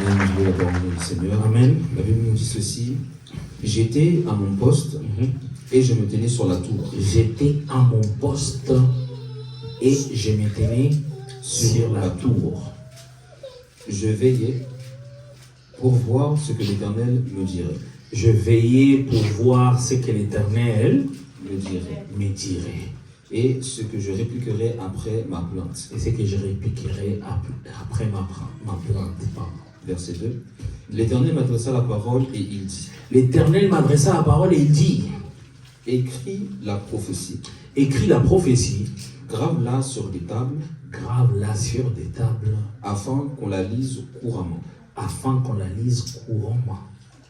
Amen. Je vais la parole du Seigneur. Amen. La Bible nous dit ceci. J'étais à mon poste et je me tenais sur la tour. J'étais à mon poste et je me tenais sur la tour. Je veillais pour voir ce que l'Éternel me dirait. Je veillais pour voir ce que l'Éternel Me dirait. me dirait. Et ce que je répliquerai après ma plainte. Et ce que je répliquerai après ma plainte. Verset 2. L'Éternel m'adressa la parole et il dit. L'Éternel m'adressa la parole et il dit. Écris la prophétie. Écris la prophétie. Grave-la sur des tables. Grave-la sur des tables. Afin qu'on la lise couramment. Afin qu'on la lise couramment.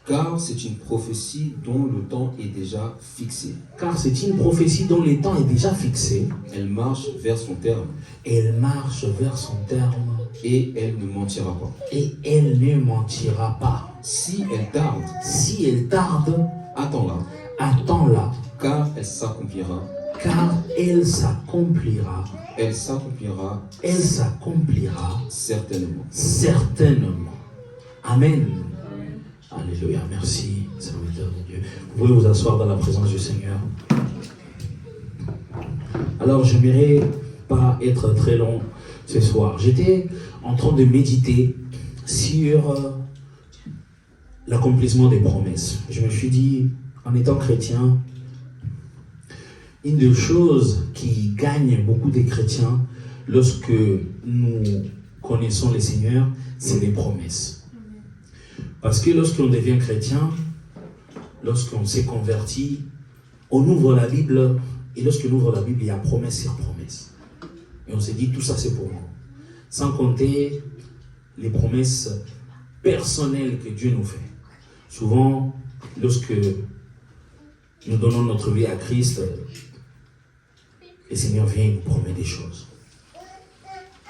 Car c'est une prophétie dont le temps est déjà fixé. Car c'est une prophétie dont le temps est déjà fixé. Elle marche vers son terme. Elle marche vers son terme. Et elle ne mentira pas. Et elle ne mentira pas. Si elle tarde, Si elle tarde, attends-la. attends-la. Car elle s'accomplira. Car elle s'accomplira. Elle s'accomplira Elle s'accomplira certainement. certainement. Amen. Alléluia. Merci, serviteur de Dieu. Vous pouvez vous asseoir dans la présence du Seigneur. Alors, je n'aimerais pas être très long ce soir. J'étais en train de méditer sur l'accomplissement des promesses. Je me suis dit, en étant chrétien, une des choses qui gagne beaucoup des chrétiens lorsque nous connaissons le Seigneur, c'est les promesses. Parce que lorsqu'on devient chrétien, lorsqu'on s'est converti, on ouvre la Bible, et lorsqu'on ouvre la Bible, il y a promesse sur promesse. Et on se dit, tout ça c'est pour nous. Sans compter les promesses personnelles que Dieu nous fait. Souvent, lorsque nous donnons notre vie à Christ, le Seigneur vient et nous promet des choses.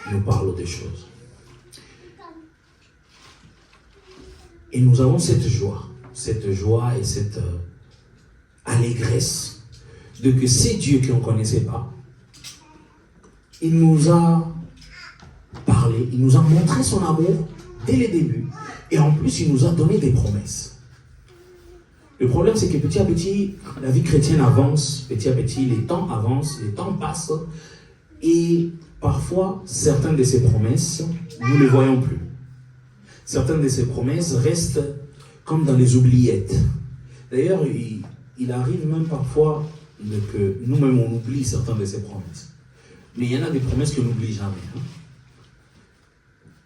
Il nous parle des choses. Et nous avons cette joie et cette allégresse de que c'est Dieu qu'on ne connaissait pas. Il nous a parlé, il nous a montré son amour dès le début. Et en plus, il nous a donné des promesses. Le problème, c'est que petit à petit, la vie chrétienne avance, petit à petit, les temps avancent, les temps passent. Et parfois, certaines de ces promesses, nous ne les voyons plus. Certaines de ces promesses restent comme dans les oubliettes. D'ailleurs, il arrive même parfois que nous-mêmes on oublie certaines de ces promesses. Mais il y en a des promesses que l'on n'oublie jamais.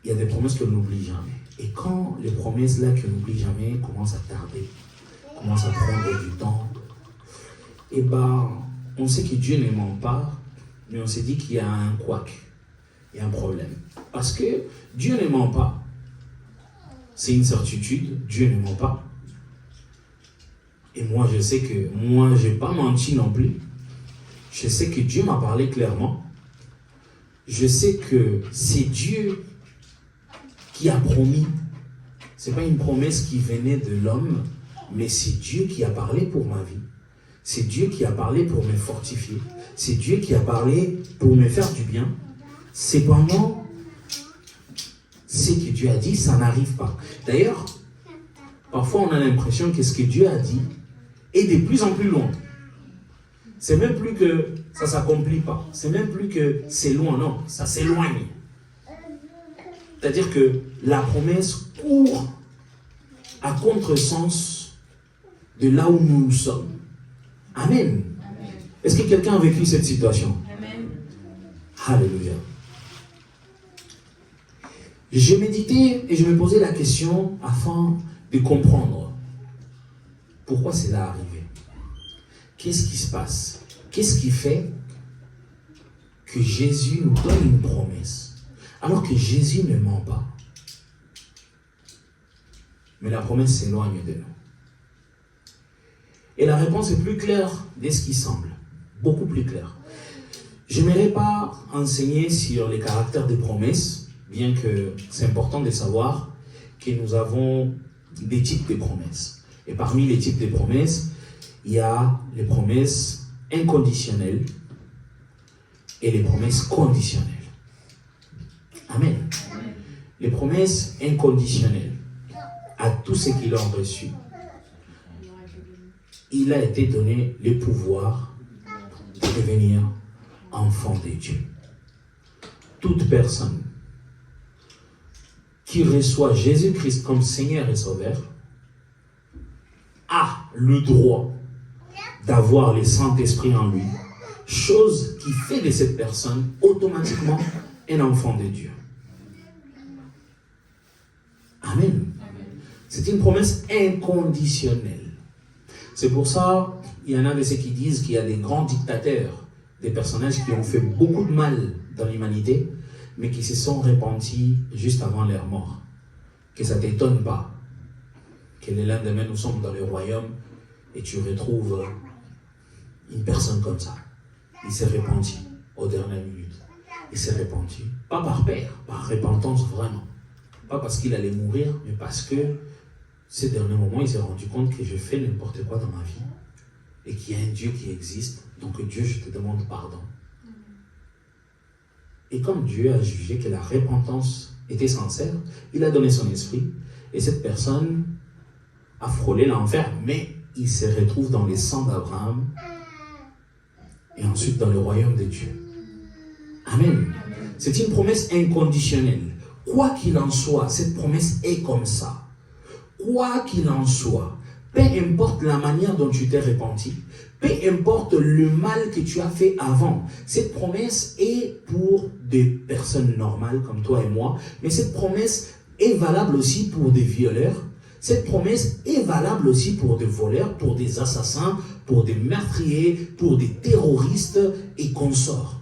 Il y a des promesses que l'on n'oublie jamais. Et quand les promesses là que l'on n'oublie jamais commencent à tarder, commencent à prendre du temps, et on sait que Dieu ne ment pas, mais on s'est dit qu'il y a un couac, il y a un problème. Parce que Dieu ne ment pas. C'est une certitude, Dieu ne ment pas. Et moi, je sais que moi, je n'ai pas menti non plus. Je sais que Dieu m'a parlé clairement. Je sais que c'est Dieu qui a promis. Ce n'est pas une promesse qui venait de l'homme, mais c'est Dieu qui a parlé pour ma vie. C'est Dieu qui a parlé pour me fortifier. C'est Dieu qui a parlé pour me faire du bien. Cependant, ce que Dieu a dit, ça n'arrive pas. D'ailleurs, parfois on a l'impression que ce que Dieu a dit est de plus en plus loin. C'est même plus que ça ne s'accomplit pas. C'est même plus que c'est loin, non, ça s'éloigne. C'est-à-dire que la promesse court à contresens de là où nous sommes. Amen. Est-ce que quelqu'un a vécu cette situation? Amen. Alléluia. Je méditais et je me posais la question afin de comprendre pourquoi cela arrivé. Qu'est-ce qui se passe? Qu'est-ce qui fait que Jésus nous donne une promesse alors que Jésus ne ment pas? Mais la promesse s'éloigne de nous. Et la réponse est plus claire de ce qui semble. Beaucoup plus claire. Je n'aimerais pas enseigner sur les caractères des promesses, bien que c'est important de savoir que nous avons des types de promesses. Et parmi les types de promesses, il y a les promesses inconditionnelles et les promesses conditionnelles. Amen. les promesses inconditionnelles à tous ceux qui l'ont reçu, il a été donné le pouvoir de devenir enfant de Dieu. Toute personne qui reçoit Jésus-Christ comme Seigneur et Sauveur a le droit d'avoir le Saint-Esprit en lui, chose qui fait de cette personne automatiquement un enfant de Dieu. Amen. C'est une promesse inconditionnelle. C'est pour ça, il y en a de ceux qui disent qu'il y a des grands dictateurs, des personnages qui ont fait beaucoup de mal dans l'humanité, mais qui se sont repentis juste avant leur mort. Que ça ne t'étonne pas que le lendemain, nous sommes dans le royaume et tu retrouves une personne comme ça. Il s'est repenti aux dernières minutes. Il s'est repenti, pas par peur, par repentance vraiment. Pas parce qu'il allait mourir, mais parce que ces derniers moments, il s'est rendu compte que je fais n'importe quoi dans ma vie et qu'il y a un Dieu qui existe. Donc Dieu, je te demande pardon. Et comme Dieu a jugé que la repentance était sincère, il a donné son esprit et cette personne a frôlé l'enfer, mais il se retrouve dans les sangs d'Abraham et ensuite dans le royaume de Dieu. Amen. C'est une promesse inconditionnelle. Quoi qu'il en soit, cette promesse est comme ça. Quoi qu'il en soit, peu importe la manière dont tu t'es repenti, peu importe le mal que tu as fait avant, cette promesse est pour des personnes normales comme toi et moi, mais cette promesse est valable aussi pour des violeurs, cette promesse est valable aussi pour des voleurs, pour des assassins, pour des meurtriers, pour des terroristes et consorts.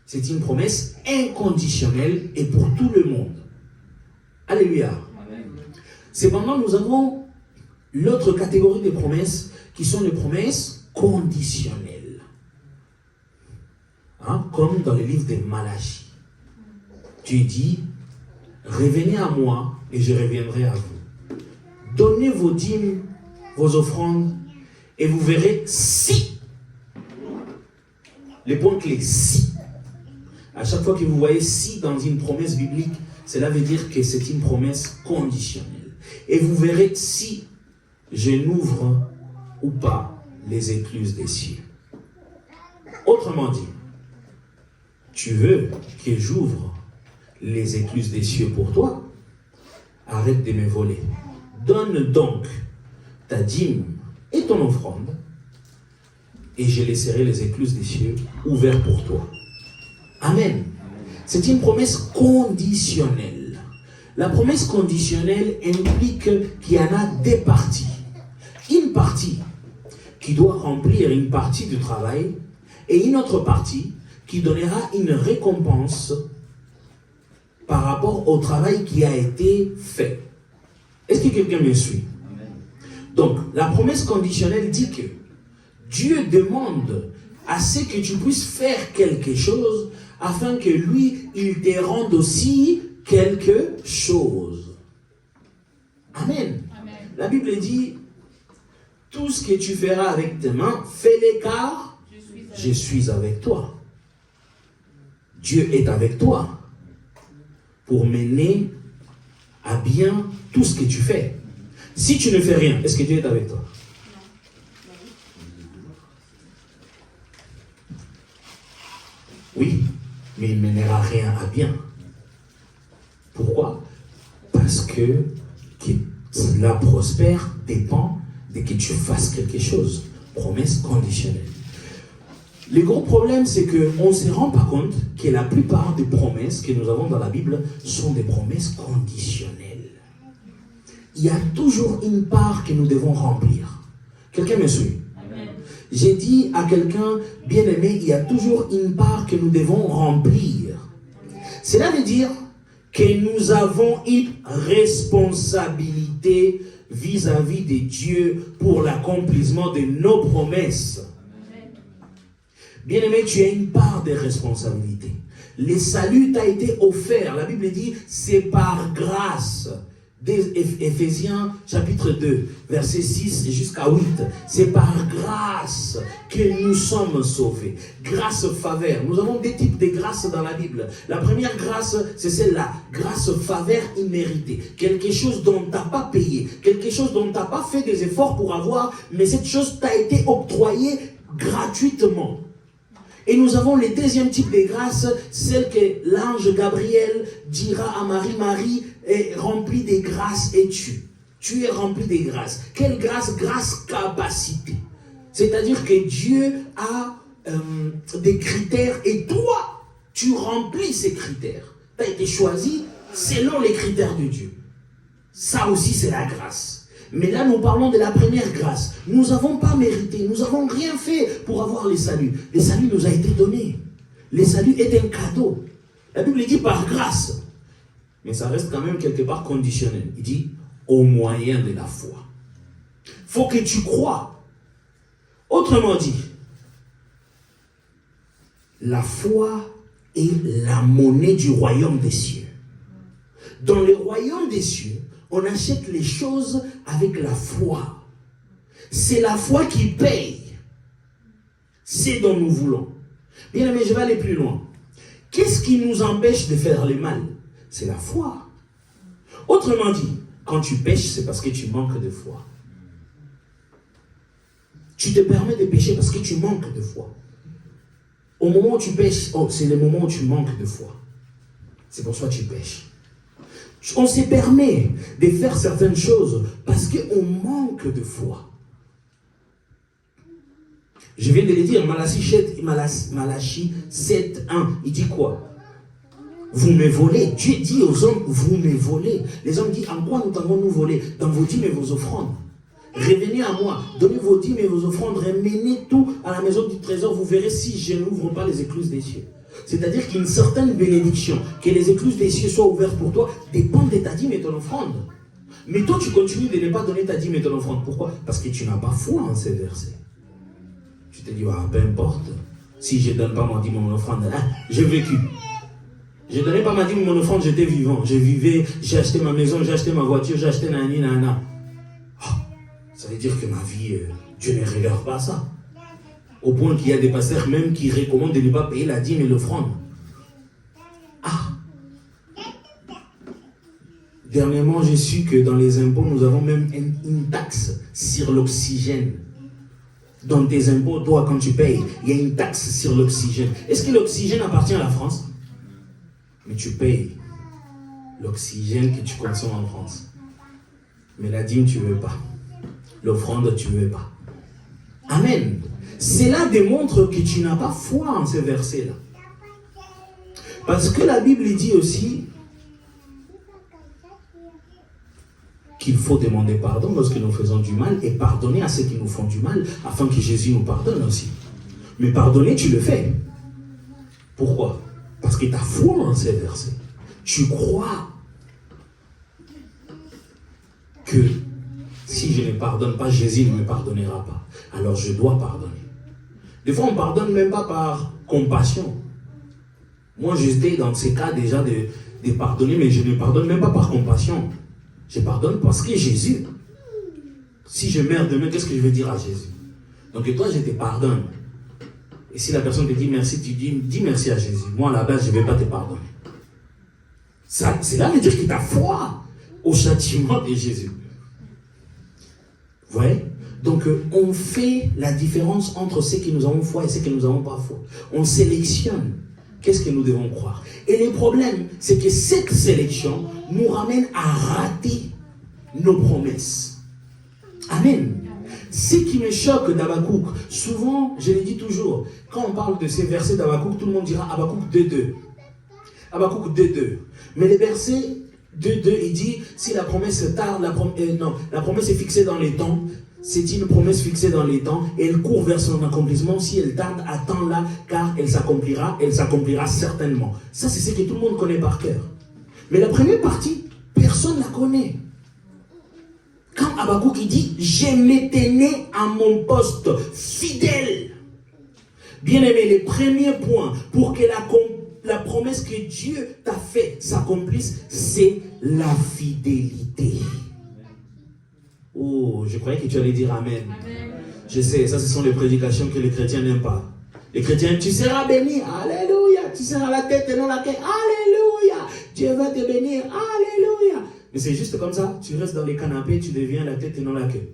C'est une promesse inconditionnelle et pour tout le monde. Alléluia. Cependant, nous avons l'autre catégorie de promesses qui sont les promesses conditionnelles. Comme dans le livre de Malachie. Dieu dit, revenez à moi et je reviendrai à vous. Donnez vos dîmes, vos offrandes et vous verrez si. Le point clé, si. À chaque fois que vous voyez si dans une promesse biblique, cela veut dire que c'est une promesse conditionnelle. Et vous verrez si je n'ouvre ou pas les écluses des cieux. Autrement dit, tu veux que j'ouvre les écluses des cieux pour toi? Arrête de me voler. Donne donc ta dîme et ton offrande et je laisserai les écluses des cieux ouvertes pour toi. Amen. C'est une promesse conditionnelle. La promesse conditionnelle implique qu'il y en a deux parties. Une partie qui doit remplir une partie du travail et une autre partie qui donnera une récompense par rapport au travail qui a été fait. Est-ce que quelqu'un me suit? Donc, la promesse conditionnelle dit que Dieu demande à ce que tu puisses faire quelque chose afin que lui, il te rende aussi quelque chose. Amen. Amen. La Bible dit, tout ce que tu feras avec tes mains, fais-le car je suis avec toi. Dieu est avec toi pour mener à bien tout ce que tu fais. Si tu ne fais rien, est-ce que Dieu est avec toi? Oui, mais il ne mènera rien à bien. Pourquoi? Parce que cela prospère dépend de que tu fasses quelque chose. Promesse conditionnelle. Le gros problème, c'est qu'on ne se rend pas compte que la plupart des promesses que nous avons dans la Bible sont des promesses conditionnelles. Il y a toujours une part que nous devons remplir. Quelqu'un me suit? J'ai dit à quelqu'un, bien aimé, il y a toujours une part que nous devons remplir. Cela veut dire que nous avons une responsabilité vis-à-vis de Dieu pour l'accomplissement de nos promesses. Bien aimé, tu as une part de responsabilité. Le salut t'a été offert. La Bible dit, c'est par grâce. Éphésiens chapitre 2, verset 6 jusqu'à 8. C'est par grâce que nous sommes sauvés. Grâce, faveur. Nous avons des types de grâces dans la Bible. La première grâce, c'est celle-là. Grâce, faveur imméritée. Quelque chose dont tu n'as pas payé. Quelque chose dont tu n'as pas fait des efforts pour avoir, mais cette chose t'a été octroyée gratuitement. Et nous avons le deuxième type de grâce, celle que l'ange Gabriel dira à Marie, Marie est remplie de grâce es-tu. Tu es remplie de grâce. Quelle grâce? Grâce capacité. C'est-à-dire que Dieu a des critères et toi, tu remplis ces critères. Tu as été choisi selon les critères de Dieu. Ça aussi, c'est la grâce. Mais là, nous parlons de la première grâce. Nous n'avons pas mérité, nous n'avons rien fait pour avoir le salut. Le salut nous a été donné. Le salut est un cadeau. La Bible dit par grâce. Mais ça reste quand même quelque part conditionnel. Il dit au moyen de la foi. Il faut que tu crois. Autrement dit, la foi est la monnaie du royaume des cieux. Dans le royaume des cieux, on achète les choses avec la foi. C'est la foi qui paye. C'est dont nous voulons. Bien aimé, je vais aller plus loin. Qu'est-ce qui nous empêche de faire le mal? C'est la foi. Autrement dit, quand tu pêches, c'est parce que tu manques de foi. Tu te permets de pécher parce que tu manques de foi. Au moment où tu pêches, c'est le moment où tu manques de foi. C'est pour ça que tu pêches. On se permet de faire certaines choses parce qu'on manque de foi. Je viens de le dire, Malachie 7, 1, il dit quoi? Vous me volez. Dieu dit aux hommes, vous me volez. Les hommes disent, en quoi nous t'avons-nous volé? Dans vos dîmes et vos offrandes. Revenez à moi, donnez vos dîmes et vos offrandes, ramenez tout à la maison du trésor, vous verrez si je n'ouvre pas les écluses des cieux. C'est-à-dire qu'une certaine bénédiction, que les écluses des cieux soient ouvertes pour toi, dépend de ta dîme et ton offrande. Mais toi, tu continues de ne pas donner ta dîme et ton offrande. Pourquoi? Parce que tu n'as pas foi en ces versets. Tu te dis, peu importe, si je ne donne pas ma dîme et mon offrande, j'ai vécu. Je ne donnais pas ma dîme et mon offrande, j'étais vivant. Je vivais, j'ai acheté ma maison, j'ai acheté ma voiture, j'ai acheté nana. Ça veut dire que ma vie, Dieu ne regarde pas ça. Au point qu'il y a des pasteurs même qui recommandent de ne pas payer la dîme et l'offrande. Dernièrement, j'ai su que dans les impôts, nous avons même une taxe sur l'oxygène. Dans tes impôts, toi, quand tu payes, il y a une taxe sur l'oxygène. Est-ce que l'oxygène appartient à la France? Mais tu payes l'oxygène que tu consommes en France. Mais la dîme, tu ne veux pas. L'offrande, tu ne veux pas. Amen. Cela démontre que tu n'as pas foi en ces versets-là. Parce que la Bible dit aussi qu'il faut demander pardon lorsque nous faisons du mal et pardonner à ceux qui nous font du mal afin que Jésus nous pardonne aussi. Mais pardonner, tu le fais. Pourquoi? Parce que tu as foi en ces versets. Tu crois que si je ne pardonne pas, Jésus ne me pardonnera pas. Alors je dois pardonner. Des fois, on ne pardonne même pas par compassion. Moi, j'étais dans ces cas déjà de pardonner, mais je ne pardonne même pas par compassion. Je pardonne parce que Jésus, si je meurs demain, qu'est-ce que je vais dire à Jésus? Donc toi, je te pardonne. Et si la personne te dit merci, tu dis merci à Jésus. Moi, à la base, je ne vais pas te pardonner. Cela veut dire que tu as foi au châtiment de Jésus. Vous voyez? Donc, on fait la différence entre ceux qui nous avons foi et ceux qui nous n'avons pas foi. On sélectionne. Qu'est-ce que nous devons croire? Et le problème, c'est que cette sélection nous ramène à rater nos promesses. Amen. Ce qui me choque d'Habakkuk, souvent, je le dis toujours, quand on parle de ces versets d'Habakkuk, tout le monde dira Habakkuk 2.2. Habakkuk 2.2. Mais le verset 2.2, il dit, si la promesse tarde, la promesse est fixée dans les temps, c'est une promesse fixée dans les temps, et elle court vers son accomplissement. Si elle tarde, attends-la, car elle s'accomplira certainement. Ça, c'est ce que tout le monde connaît par cœur. Mais la première partie, personne ne la connaît. Quand Habakkuk il dit, je me tenais à mon poste fidèle. Bien aimé, le premier point pour que la promesse promesse que Dieu t'a faite s'accomplisse, c'est la fidélité. Oh, je croyais que tu allais dire Amen. Amen. Je sais, ça, ce sont les prédications que les chrétiens n'aiment pas. Les chrétiens, tu seras béni, alléluia. Tu seras la tête et non la queue, alléluia. Dieu va te bénir, alléluia. Mais c'est juste comme ça, tu restes dans les canapés, tu deviens la tête et non la queue.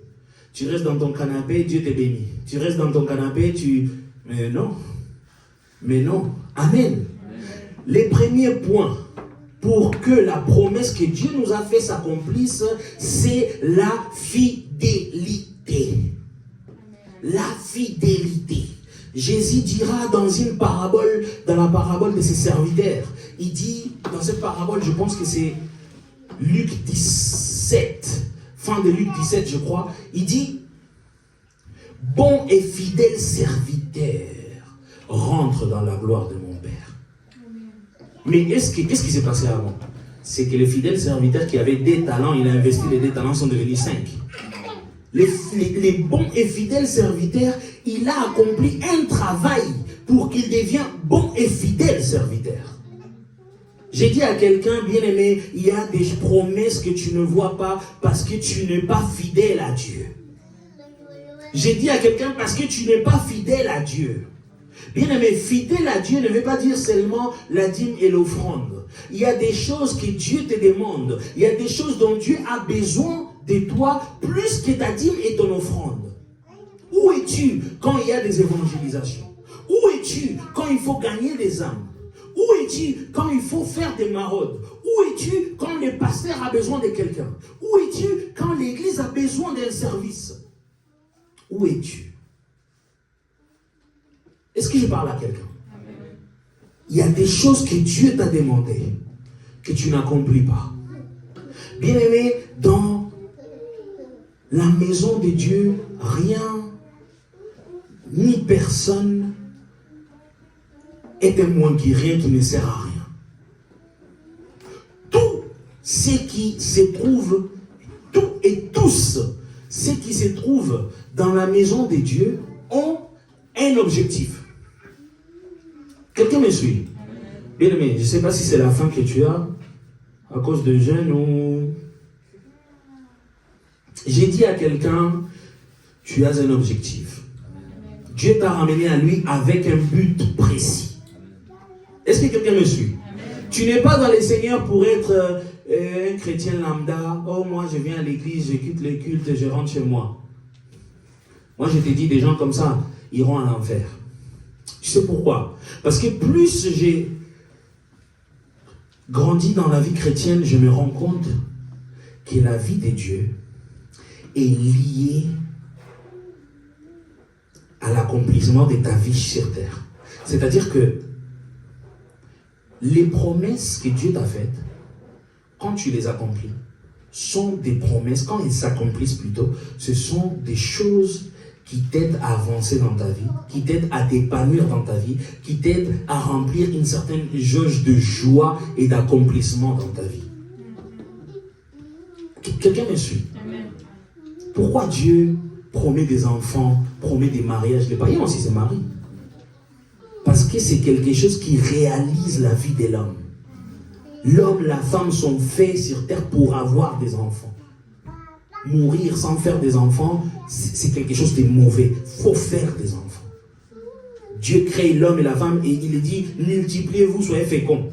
Tu restes dans ton canapé, Dieu te bénit. Tu restes dans ton canapé, Mais non. Mais non. Amen. Les premiers points pour que la promesse que Dieu nous a fait s'accomplisse, c'est la fidélité. La fidélité. Jésus dira dans une parabole, dans la parabole de ses serviteurs, il dit, dans cette parabole, je pense que c'est Luc 17, fin de Luc 17, je crois, il dit, bon et fidèle serviteur, rentre dans la gloire de mon Père. Mais qu'est-ce qui s'est passé avant? C'est que les fidèles serviteurs qui avaient des talents, il a investi les 2 talents, sont devenus 5. Les bons et fidèles serviteurs, il a accompli un travail pour qu'il devienne bon et fidèle serviteur. J'ai dit à quelqu'un, bien aimé, il y a des promesses que tu ne vois pas parce que tu n'es pas fidèle à Dieu. J'ai dit à quelqu'un, parce que tu n'es pas fidèle à Dieu. Bien aimé, fidèle à Dieu ne veut pas dire seulement la dîme et l'offrande. Il y a des choses que Dieu te demande. Il y a des choses dont Dieu a besoin de toi plus que ta dîme et ton offrande. Où es-tu quand il y a des évangélisations? Où es-tu quand il faut gagner des âmes? Où es-tu quand il faut faire des maraudes? Où es-tu quand le pasteur a besoin de quelqu'un? Où es-tu quand l'église a besoin d'un service? Où es-tu? Est-ce que je parle à quelqu'un? Il y a des choses que Dieu t'a demandées que tu n'accomplis pas. Bien aimé, dans la maison de Dieu, rien ni personne est un moins qui rien qui ne sert à rien. Tout ce qui se trouve, tout et tous ceux qui se trouvent dans la maison de Dieu ont un objectif. Quelqu'un me suit? Bien aimé, je ne sais pas si c'est la faim que tu as à cause de jeûne ou... J'ai dit à quelqu'un, tu as un objectif. Dieu t'a ramené à lui avec un but précis. Est-ce que quelqu'un me suit? Tu n'es pas dans le Seigneur pour être un chrétien lambda. Oh, moi je viens à l'église, je quitte les cultes, je rentre chez moi. Moi je te dis, des gens comme ça iront à l'enfer. Tu sais pourquoi? Parce que plus j'ai grandi dans la vie chrétienne, je me rends compte que la vie de Dieu est liée à l'accomplissement de ta vie sur terre. C'est-à-dire que les promesses que Dieu t'a faites, quand tu les accomplis, sont des promesses, quand elles s'accomplissent plutôt, ce sont des choses qui t'aident à avancer dans ta vie, qui t'aident à t'épanouir dans ta vie, qui t'aident à remplir une certaine jauge de joie et d'accomplissement dans ta vie. Quelqu'un me suit? Pourquoi Dieu promet des enfants, promet des mariages? Les païens aussi se marient. Parce que c'est quelque chose qui réalise la vie de l'homme. L'homme, la femme sont faits sur terre pour avoir des enfants. Mourir sans faire des enfants, c'est quelque chose de mauvais. Il faut faire des enfants. Dieu crée l'homme et la femme et il dit, multipliez-vous, soyez féconds.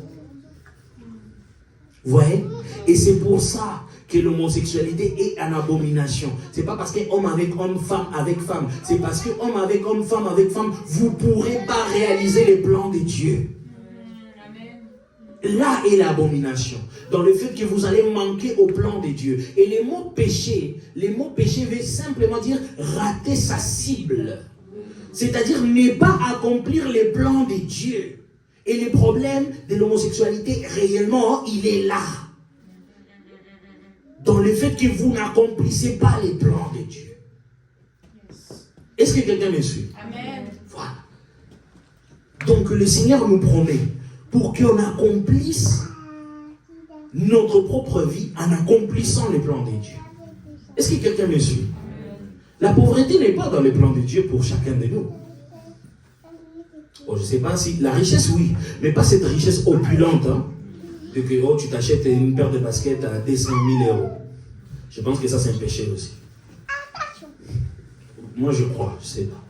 Vous voyez? Et c'est pour ça que l'homosexualité est une abomination. C'est pas parce que homme avec homme, femme avec femme. C'est parce que homme avec homme, femme avec femme, vous ne pourrez pas réaliser les plans de Dieu. Là est l'abomination. Dans le fait que vous allez manquer au plan de Dieu. Et les mots péché veut simplement dire rater sa cible. C'est-à-dire ne pas accomplir les plans de Dieu. Et le problème de l'homosexualité, réellement, il est là. Dans le fait que vous n'accomplissez pas les plans de Dieu. Est-ce que quelqu'un me suit? Amen. Voilà. Donc le Seigneur nous promet, pour qu'on accomplisse notre propre vie en accomplissant les plans de Dieu. Est-ce que quelqu'un me suit? La pauvreté n'est pas dans les plans de Dieu pour chacun de nous. Bon, je ne sais pas si... La richesse, oui, mais pas cette richesse opulente, hein, de que oh, tu t'achètes une paire de baskets à 200 000 €. Je pense que ça, c'est un péché aussi. Moi, je crois, je ne sais pas.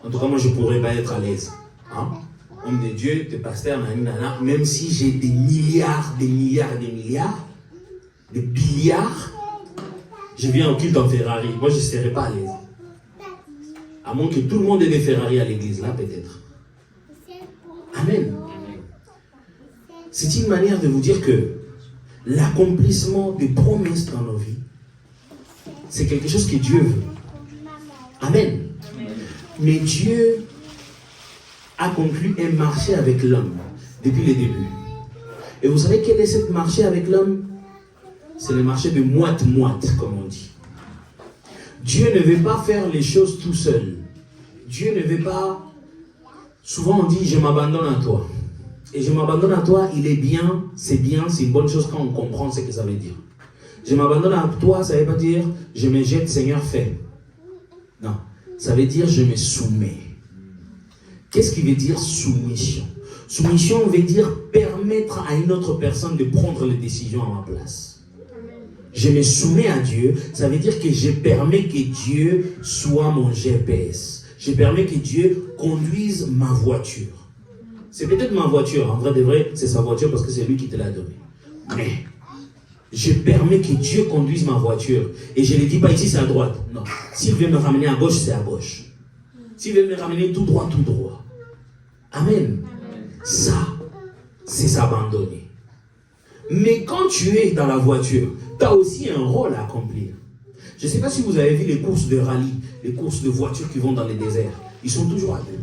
En tout cas, moi, je ne pourrais pas être à l'aise. Hein? Homme de Dieu, t'es pasteur, nanana, même si j'ai des milliards, de billiards, je viens au culte en Ferrari. Moi, je ne serais pas à l'aise. À moins que tout le monde ait des Ferrari à l'église, là, peut-être. Amen. C'est une manière de vous dire que l'accomplissement des promesses dans nos vies, c'est quelque chose que Dieu veut. Amen. Mais Dieu a conclu un marché avec l'homme depuis le début. Et vous savez quel est ce marché avec l'homme? C'est le marché de moite-moite, comme on dit. Dieu ne veut pas faire les choses tout seul. Dieu ne veut pas... Souvent on dit, je m'abandonne à toi. Et je m'abandonne à toi, il est bien, c'est une bonne chose quand on comprend ce que ça veut dire. Je m'abandonne à toi, ça ne veut pas dire, je me jette, Seigneur, fais. Non, ça veut dire, je me soumets. Qu'est-ce qui veut dire soumission? Soumission veut dire permettre à une autre personne de prendre les décisions à ma place. Je me soumets à Dieu, ça veut dire que je permets que Dieu soit mon GPS. Je permets que Dieu conduise ma voiture. C'est peut-être ma voiture, en vrai de vrai, c'est sa voiture parce que c'est lui qui te l'a donnée. Mais je permets que Dieu conduise ma voiture. Et je ne dis pas ici c'est à droite. Non. S'il veut me ramener à gauche, c'est à gauche. S'il veut me ramener tout droit, tout droit. Amen. Ça, c'est s'abandonner. Mais quand tu es dans la voiture, tu as aussi un rôle à accomplir. Je ne sais pas si vous avez vu les courses de rallye, les courses de voitures qui vont dans les déserts. Ils sont toujours à deux.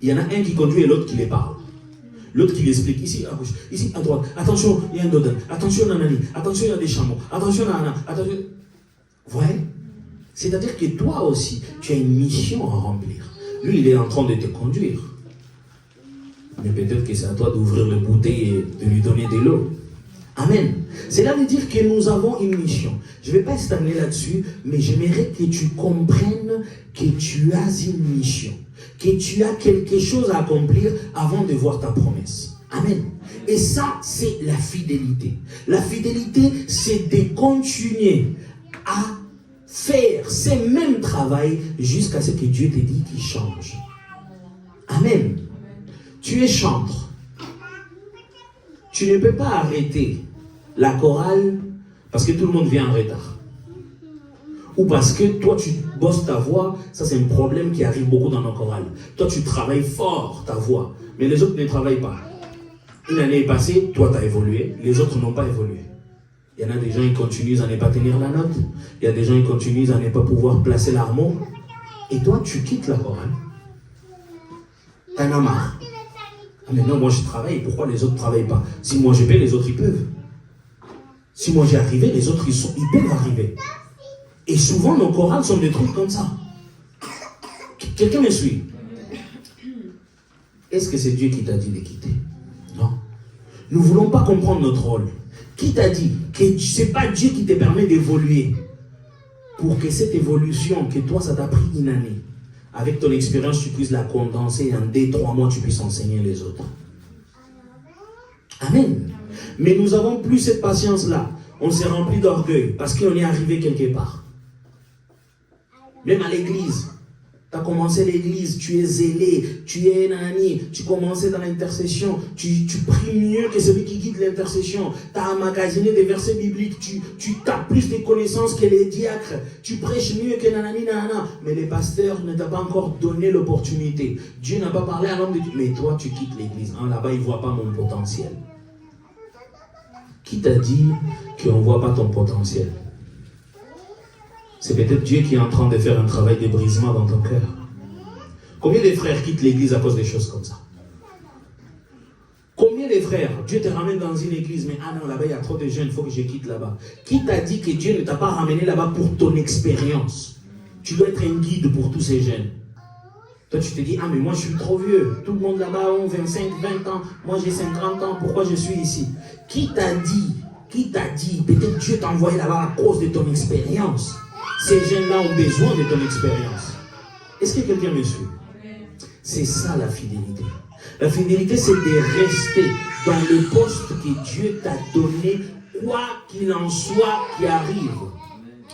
Il y en a un qui conduit et l'autre qui les parle. L'autre qui l'explique, ici à gauche, ici à droite. Attention, il y a un dodin. Attention, nanani. Attention, il y a des chameaux. Attention, nanana. Attention. Vous voyez? C'est-à-dire que toi aussi, tu as une mission à remplir. Lui, il est en train de te conduire. Mais peut-être que c'est à toi d'ouvrir le bouteille et de lui donner de l'eau. Amen. Cela veut dire que nous avons une mission. Je ne vais pas stagner là-dessus, mais j'aimerais que tu comprennes que tu as une mission. Que tu as quelque chose à accomplir avant de voir ta promesse. Amen. Et ça, c'est la fidélité. La fidélité, c'est de continuer à faire ce même travail jusqu'à ce que Dieu te dit qu'il change. Amen. Tu es chantre. Tu ne peux pas arrêter la chorale parce que tout le monde vient en retard. Ou parce que toi, tu bosses ta voix. Ça, c'est un problème qui arrive beaucoup dans nos chorales. Toi, tu travailles fort ta voix, mais les autres ne travaillent pas. Une année est passée, toi, tu as évolué. Les autres n'ont pas évolué. Il y en a des gens qui continuent à ne pas tenir la note. Il y a des gens qui continuent à ne pas pouvoir placer l'harmonie. Et toi, tu quittes la chorale. T'en as marre. Ah mais non, moi je travaille, pourquoi les autres ne travaillent pas? Si moi je paie, les autres ils peuvent. Si moi j'ai arrivé, les autres ils peuvent arriver. Et souvent nos chorales sont des trucs comme ça. Quelqu'un me suit? Est-ce que c'est Dieu qui t'a dit de quitter? Non. Nous ne voulons pas comprendre notre rôle. Qui t'a dit que ce n'est pas Dieu qui te permet d'évoluer? Pour que cette évolution, que toi ça t'a pris une année, avec ton expérience, tu puisses la condenser en 2-3 mois, tu puisses enseigner les autres. Amen. Mais nous n'avons plus cette patience-là. On s'est rempli d'orgueil parce qu'on est arrivé quelque part. Même à l'église. Tu as commencé l'église, tu es zélé, tu es nani, tu commençais dans l'intercession, tu pries mieux que celui qui guide l'intercession, tu as emmagasiné des versets bibliques, tu as plus de connaissances que les diacres, tu prêches mieux que nanani nanana, mais les pasteurs ne t'ont pas encore donné l'opportunité. Dieu n'a pas parlé à l'homme de Dieu, mais toi tu quittes l'église, hein, là-bas ils ne voient pas mon potentiel. Qui t'a dit qu'on ne voit pas ton potentiel? C'est peut-être Dieu qui est en train de faire un travail de brisement dans ton cœur. Combien de frères quittent l'église à cause des choses comme ça? Combien de frères, Dieu te ramène dans une église, mais ah non, là-bas il y a trop de jeunes, il faut que je quitte là-bas. Qui t'a dit que Dieu ne t'a pas ramené là-bas pour ton expérience? Tu dois être un guide pour tous ces jeunes. Toi tu te dis, ah mais moi je suis trop vieux, tout le monde là-bas a 25, 20 ans, moi j'ai 50 ans, pourquoi je suis ici? Qui t'a dit? Qui t'a dit? Peut-être Dieu t'a envoyé là-bas à cause de ton expérience. Ces jeunes-là ont besoin de ton expérience. Est-ce que quelqu'un me suit? C'est ça la fidélité. La fidélité, c'est de rester dans le poste que Dieu t'a donné, quoi qu'il en soit qui arrive.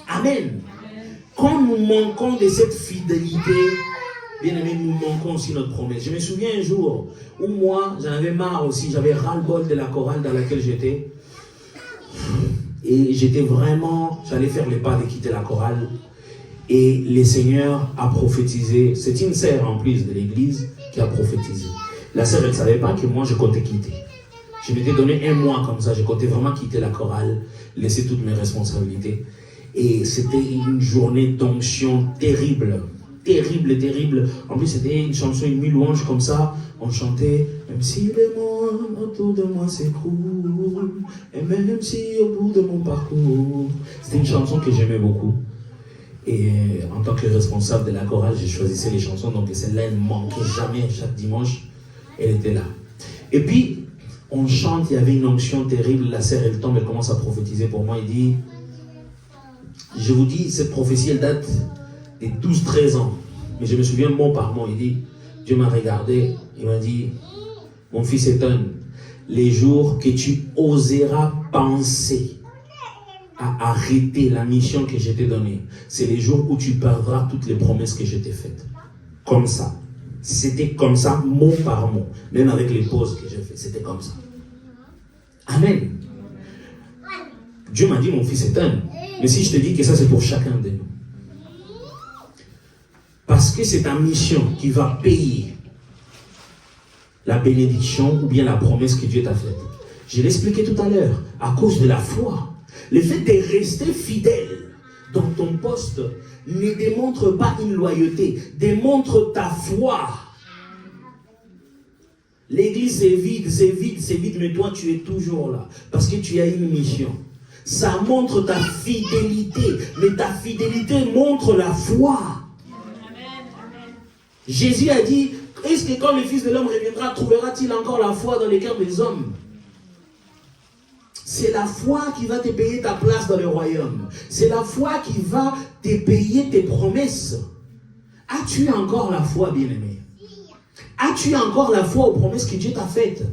Amen. Quand nous manquons de cette fidélité, bien aimé, nous manquons aussi notre promesse. Je me souviens un jour où moi, j'en avais marre aussi, j'avais ras-le-bol de la chorale dans laquelle j'étais. Et j'étais vraiment, j'allais faire les pas de quitter la chorale. Et le Seigneur a prophétisé. C'est une sœur en plus de l'église qui a prophétisé. La sœur, elle ne savait pas que moi, je comptais quitter. Je m'étais donné un mois comme ça, je comptais vraiment quitter la chorale, laisser toutes mes responsabilités. Et c'était une journée d'onction terrible. Terrible, terrible. En plus, c'était une chanson, une louange comme ça. On chantait, même si le monde autour de moi s'écroule, et même si au bout de mon parcours. C'était une chanson que j'aimais beaucoup. Et en tant que responsable de la chorale, j'ai choisi les chansons. Donc celle-là, elle ne manquait jamais. Chaque dimanche, elle était là. Et puis, on chante, il y avait une onction terrible. La sœur, elle tombe, elle commence à prophétiser pour moi. Il dit, je vous dis, cette prophétie, elle date de 12-13 ans. Mais je me souviens mot par mot. Il dit, Dieu m'a regardé, il m'a dit, mon fils Ethan, les jours que tu oseras penser à arrêter la mission que je t'ai donnée, c'est les jours où tu perdras toutes les promesses que je t'ai faites. Comme ça. C'était comme ça, mot par mot. Même avec les pauses que j'ai faites, c'était comme ça. Amen. Dieu m'a dit, mon fils Ethan, mais si je te dis que ça c'est pour chacun de nous. Parce que c'est ta mission qui va payer la bénédiction ou bien la promesse que Dieu t'a faite. Je l'ai expliqué tout à l'heure, à cause de la foi. Le fait de rester fidèle dans ton poste ne démontre pas une loyauté, démontre ta foi. L'église c'est vide, c'est vide, c'est vide, mais toi tu es toujours là. Parce que tu as une mission. Ça montre ta fidélité, mais ta fidélité montre la foi. Jésus a dit, est-ce que quand le Fils de l'homme reviendra, trouvera-t-il encore la foi dans les cœurs des hommes? C'est la foi qui va te payer ta place dans le royaume. C'est la foi qui va te payer tes promesses. As-tu encore la foi, bien-aimé? As-tu encore la foi aux promesses que Dieu t'a faites?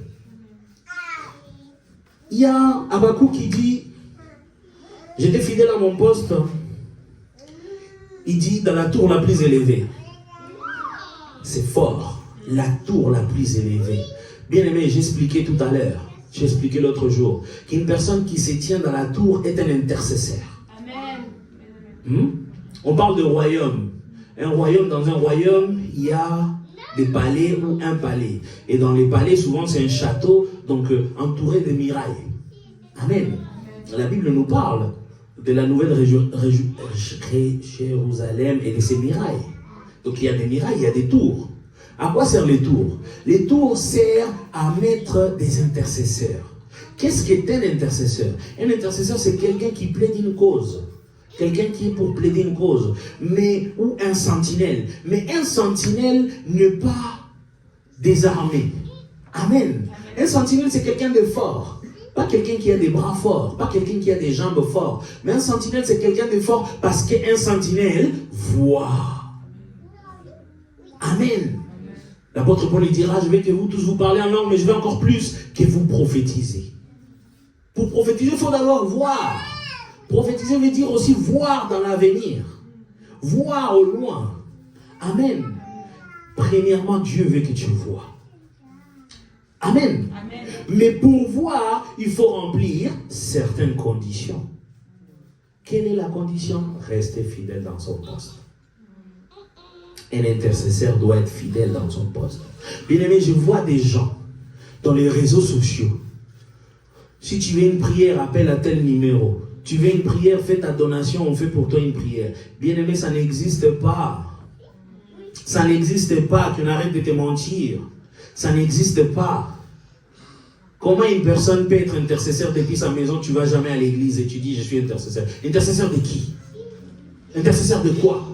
Il y a Habakkuk qui dit, j'étais fidèle à mon poste. Il dit, dans la tour la plus élevée. C'est fort. La tour la plus élevée. Bien-aimé, j'expliquais tout à l'heure. J'ai expliqué l'autre jour qu'une personne qui se tient dans la tour est un intercesseur. Amen. On parle de royaume. Un royaume, dans un royaume, il y a des palais ou un palais. Et dans les palais, souvent, c'est un château, donc entouré de murailles. Amen. La Bible nous parle de la nouvelle Jérusalem et de ses murailles. Donc il y a des murailles, il y a des tours. À quoi servent les tours? Les tours servent à mettre des intercesseurs. Qu'est-ce qu'est un intercesseur? Un intercesseur, c'est quelqu'un qui plaide une cause. Quelqu'un qui est pour plaider une cause. Ou un sentinelle. Mais un sentinelle n'est pas désarmé. Amen. Un sentinelle, c'est quelqu'un de fort. Pas quelqu'un qui a des bras forts. Pas quelqu'un qui a des jambes fortes. Mais un sentinelle, c'est quelqu'un de fort parce qu'un sentinelle voit. Amen. L'apôtre Paul dira, je vais que vous tous vous parlez en langue, mais je vais encore plus que vous prophétisez. Pour prophétiser, il faut d'abord voir. Prophétiser veut dire aussi voir dans l'avenir. Voir au loin. Amen. Premièrement, Dieu veut que tu vois. Amen. Amen. Mais pour voir, il faut remplir certaines conditions. Quelle est la condition? Rester fidèle dans son poste. Un intercesseur doit être fidèle dans son poste. Bien aimé, je vois des gens dans les réseaux sociaux. Si tu veux une prière, appelle à tel numéro. Tu veux une prière, fais ta donation, on fait pour toi une prière. Bien aimé, ça n'existe pas. Ça n'existe pas, tu n'arrêtes de te mentir. Ça n'existe pas. Comment une personne peut être intercesseur depuis sa maison, tu ne vas jamais à l'église et tu dis je suis intercesseur. Intercesseur de qui? Intercesseur de quoi?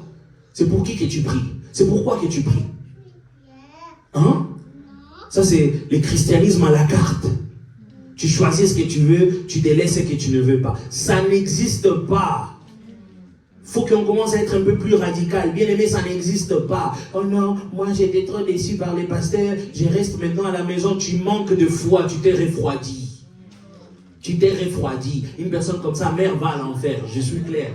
C'est pour qui que tu pries? C'est pourquoi que tu pries? Hein? Ça c'est le christianisme à la carte. Tu choisis ce que tu veux, tu délaisses ce que tu ne veux pas. Ça n'existe pas. faut qu'on commence à être un peu plus radical. Bien aimé, ça n'existe pas. Oh non, moi j'étais trop déçu par les pasteurs, je reste maintenant à la maison. Tu manques de foi, tu t'es refroidi. Tu t'es refroidi. Une personne comme ça, mère, va à l'enfer. Je suis clair.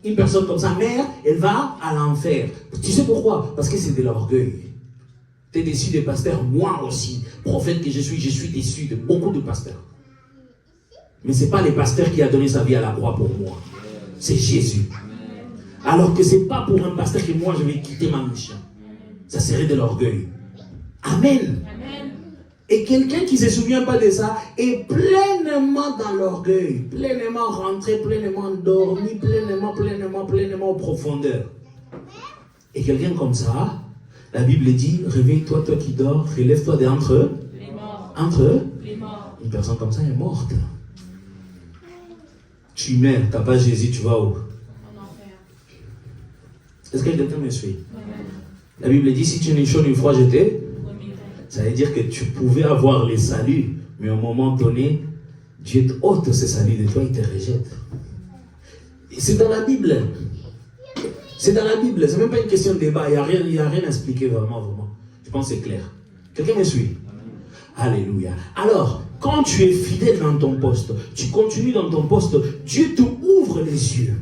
Une personne comme ça, mère, elle va à l'enfer. Tu sais pourquoi? Parce que c'est de l'orgueil. Tu es déçu des pasteurs, moi aussi. Prophète que je suis déçu de beaucoup de pasteurs. Mais ce n'est pas les pasteurs qui a donné sa vie à la croix pour moi. C'est Jésus. Alors que ce n'est pas pour un pasteur que moi je vais quitter ma mission. Ça serait de l'orgueil. Amen. Amen. Et quelqu'un qui ne se souvient pas de ça est pleinement dans l'orgueil, pleinement rentré, pleinement dormi, pleinement en profondeur. Et quelqu'un comme ça, la Bible dit, réveille-toi, toi qui dors, relève-toi d'entre les morts. Entre eux, les morts. Une personne comme ça est morte. Tu meurs, tu n'as pas Jésus, tu vas où? Est-ce que quelqu'un me suit? La Bible dit, si tu n'es chaud une fois jeté, ça veut dire que tu pouvais avoir les saluts, mais à un moment donné, Dieu te ôte ce salut de toi, il te rejette. Et c'est dans la Bible. C'est dans la Bible, c'est même pas une question de débat, il n'y a rien à expliquer vraiment. Je pense que c'est clair. Quelqu'un me suit? Alléluia. Alors, quand tu es fidèle dans ton poste, tu continues dans ton poste, Dieu te ouvre les yeux.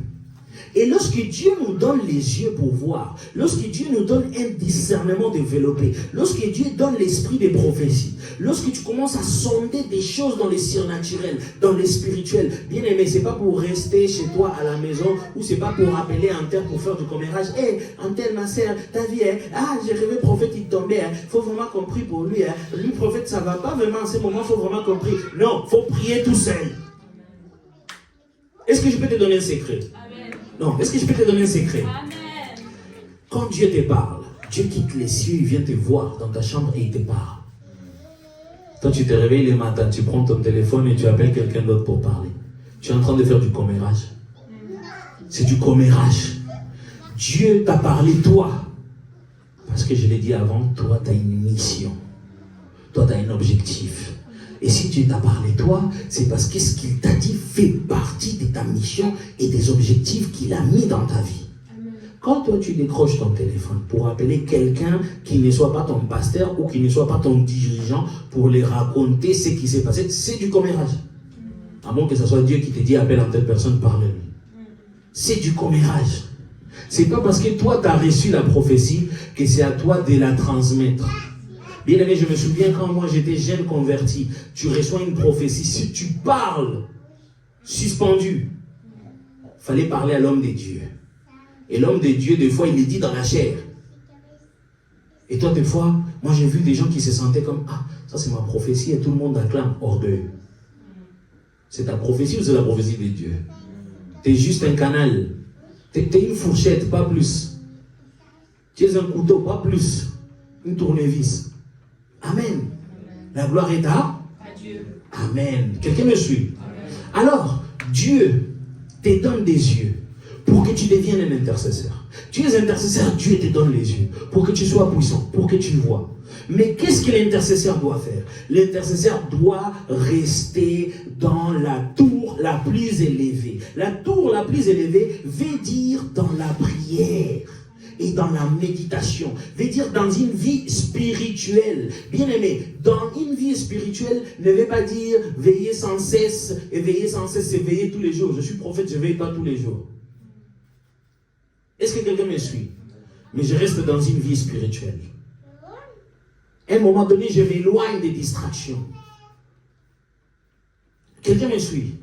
Et lorsque Dieu nous donne les yeux pour voir, lorsque Dieu nous donne un discernement développé, lorsque Dieu donne l'esprit des prophéties, lorsque tu commences à sonder des choses dans les surnaturels, dans les spirituels, bien aimé, c'est pas pour rester chez toi à la maison, ou c'est pas pour appeler un tel pour faire du commérage. Hé, un tel, ma sœur, ta vie, j'ai rêvé prophète, il tombait, faut vraiment qu'on prie pour lui. Lui, prophète, ça va pas vraiment en ce moment, faut vraiment qu'on prie. Non, faut prier tout seul. Est-ce que je peux te donner un secret? Non, est-ce que je peux te donner un secret? Amen. Quand Dieu te parle, Dieu quitte les cieux, il vient te voir dans ta chambre et il te parle. Toi, tu te réveilles le matin, tu prends ton téléphone et tu appelles quelqu'un d'autre pour parler. Tu es en train de faire du commérage. C'est du commérage. Dieu t'a parlé, toi. Parce que je l'ai dit avant, toi, tu as une mission. Toi, tu as un objectif. Et si Dieu t'a parlé toi, c'est parce que ce qu'il t'a dit fait partie de ta mission et des objectifs qu'il a mis dans ta vie. Amen. Quand toi tu décroches ton téléphone pour appeler quelqu'un qui ne soit pas ton pasteur ou qui ne soit pas ton dirigeant pour lui raconter ce qui s'est passé, c'est du commérage. À moins que ce soit Dieu qui te dit appelle en telle personne, parle-lui. C'est du commérage. C'est pas parce que toi tu as reçu la prophétie que c'est à toi de la transmettre. Bien aimé, je me souviens quand moi j'étais jeune converti, tu reçois une prophétie, si tu parles suspendu, il fallait parler à l'homme de Dieu. Et l'homme de Dieu, des fois, il est dit dans la chair. Et toi, des fois, moi j'ai vu des gens qui se sentaient comme, ah, ça c'est ma prophétie et tout le monde acclame, orgueil. C'est ta prophétie ou c'est la prophétie de Dieu? Tu es juste un canal. Tu es une fourchette, pas plus. Tu es un couteau, pas plus. Une tournevis. Amen. La gloire est à Dieu. Amen. Quelqu'un me suit? Amen. Alors, Dieu te donne des yeux pour que tu deviennes un intercesseur. Tu es intercesseur, Dieu te donne les yeux pour que tu sois puissant, pour que tu vois. Mais qu'est-ce que l'intercesseur doit faire? L'intercesseur doit rester dans la tour la plus élevée. La tour la plus élevée veut dire dans la prière. Et dans la méditation, veut dire dans une vie spirituelle. Bien aimé, dans une vie spirituelle ne veut pas dire veiller sans cesse, et veiller sans cesse, c'est veiller tous les jours. Je suis prophète, je ne veille pas tous les jours. Est-ce que quelqu'un me suit? Mais je reste dans une vie spirituelle. À un moment donné, je m'éloigne des distractions. Quelqu'un me suit?